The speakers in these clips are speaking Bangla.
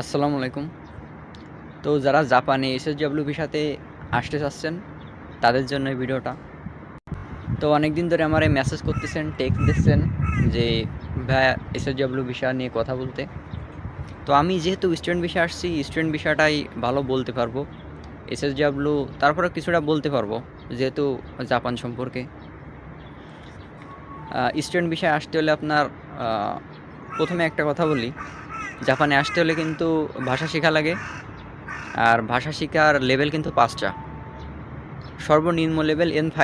আসসালামু আলাইকুম। তো যারা জাপানে এসএসডব্লিউ ভিসাতে আসতে চাচ্ছেন তাদের জন্য এই ভিডিওটা। তো অনেক দিন ধরে আমারে মেসেজ করতেছেন, টেক্সট দিচ্ছেন যে ভাইয়া এসএসডব্লিউ ভিসা নিয়ে কথা বলতে। তো আমি যেহেতু স্টুডেন্ট ভিসা আসছি, স্টুডেন্ট ভিসাটাই ভালো বলতে পারবো। এসএসডব্লিউ তারপরে কিছুটা বলতে পারবো যেহেতু জাপান সম্পর্কে। স্টুডেন্ট ভিসায় আসতে হলে আপনার প্রথমে একটা কথা বলি, জাপানে আসতে হলে কিন্তু ভাষা শেখা লাগে। আর ভাষা শেখার লেভেল কিন্তু ৫টা। সর্বনিম্ন লেভেল N5,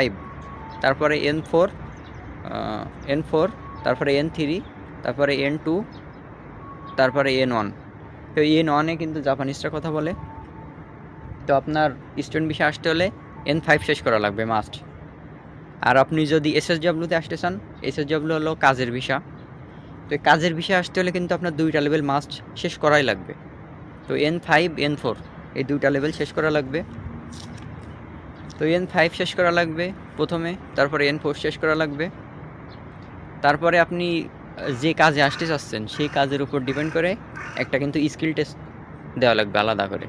তারপরে N4, N4, তারপরে N3, তারপরে N2, তারপরে N1। তো N1-এ কিন্তু জাপানিজরা কথা বলে। তো আপনার স্টুডেন্ট ভিসা আসতে হলে N5 শেষ করা লাগবে মাস্ট। আর আপনি যদি এসএসডব্লিউতে আসতে চান, এসএসডব্লিউ হলো কাজের ভিসা। তো এই কাজের ভিসা আসতে হলে কিন্তু আপনার 2টা লেভেল মাস্ট শেষ করাই লাগবে। তো N5, N4 এই 2টা লেভেল শেষ করা লাগবে। তো N5 শেষ করা লাগবে প্রথমে, তারপরে N4 শেষ করা লাগবে। তারপরে আপনি যে কাজে আসতে চাচ্ছেন সেই কাজের উপর ডিপেন্ড করে একটা কিন্তু স্কিল টেস্ট দেওয়া লাগবে আলাদা করে।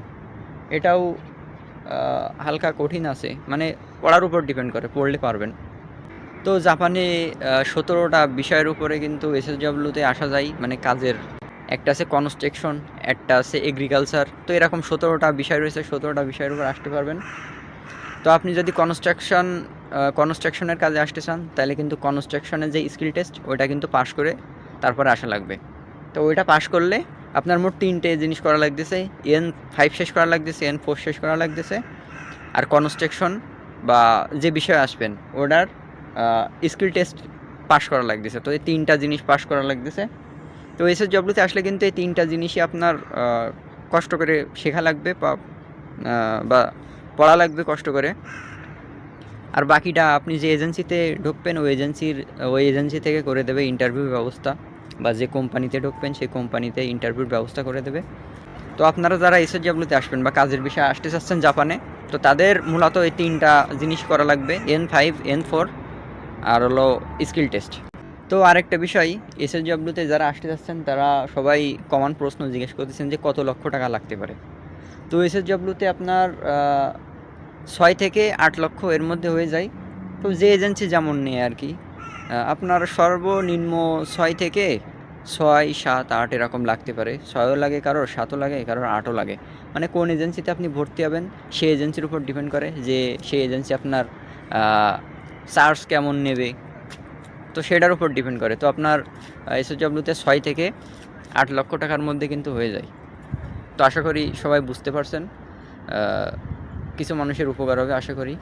এটাও হালকা কঠিন আছে, মানে পড়ার উপর ডিপেন্ড করে, পড়লে পারবেন। তো জাপানে 17টা বিষয়ের উপরে কিন্তু এসএসডব্লিউতে আসা যায়, মানে কাজের। একটা আছে কনস্ট্রাকশন, একটা আছে এগ্রিকালচার। তো এরকম 17টা বিষয় রয়েছে, 17টা বিষয়ের উপর আসতে পারবেন। তো আপনি যদি কনস্ট্রাকশনের কাজে আসতে চান তাহলে কিন্তু কনস্ট্রাকশনের যে স্কিল টেস্ট ওইটা কিন্তু পাশ করে তারপরে আসা লাগবে। তো ওইটা পাশ করলে আপনার মোট 3টে জিনিস করা লাগতেছে। N5 শেষ করা লাগতেছে, N4 শেষ করা লাগতেছে, আর কনস্ট্রাকশন বা যে বিষয়ে আসবেন ওটার স্কিল টেস্ট পাশ করা লাগতেছে। তো এই 3টা জিনিস পাশ করা লাগতেছে। তো এসএসডব্লিউতে আসলে কিন্তু এই 3টা জিনিসই আপনার কষ্ট করে শেখা লাগবে বা পড়া লাগবে কষ্ট করে। আর বাকিটা আপনি যে এজেন্সিতে ঢুকবেন ওই এজেন্সি থেকে করে দেবে ইন্টারভিউর ব্যবস্থা, বা যে কোম্পানিতে ঢুকবেন সেই কোম্পানিতে ইন্টারভিউর ব্যবস্থা করে দেবে। তো আপনারা যারা এসএসডব্লিউতে আসবেন বা কাজের বিষয়ে আসতে চাচ্ছেন জাপানে, তো তাদের মূলত এই 3টা জিনিস করা লাগবে, N5, N4 আর হলো স্কিল টেস্ট। তো আরেকটা বিষয়, এসএসডব্লিউতে যারা আসতে চাচ্ছেন তারা সবাই কমন প্রশ্ন জিজ্ঞেস করতেছেন যে কত লক্ষ টাকা লাগতে পারে। তো এসএসডব্লিউতে আপনার 6 থেকে 8 লক্ষ এর মধ্যে হয়ে যায়। তো যে এজেন্সি যেমন নেয় আর কি। আপনার সর্বনিম্ন 6 থেকে 6, 7, 8 এরকম লাগতে পারে। 6ও লাগে কারোর, 7ও লাগে কারোর, 8ও লাগে। মানে কোন এজেন্সিতে আপনি ভর্তি হবেন সেই এজেন্সির উপর ডিপেন্ড করে যে সেই এজেন্সি আপনার চার্জ কেমন নেবে। তো সেটার উপর ডিপেন্ড করে। তো আপনার এসএসডব্লিউতে 6 থেকে 8 লক্ষ টাকার মধ্যে কিন্তু হয়ে যায়। তো আশা করি সবাই বুঝতে পারছেন। কিছু মানুষের উপকার হবে আশা করি।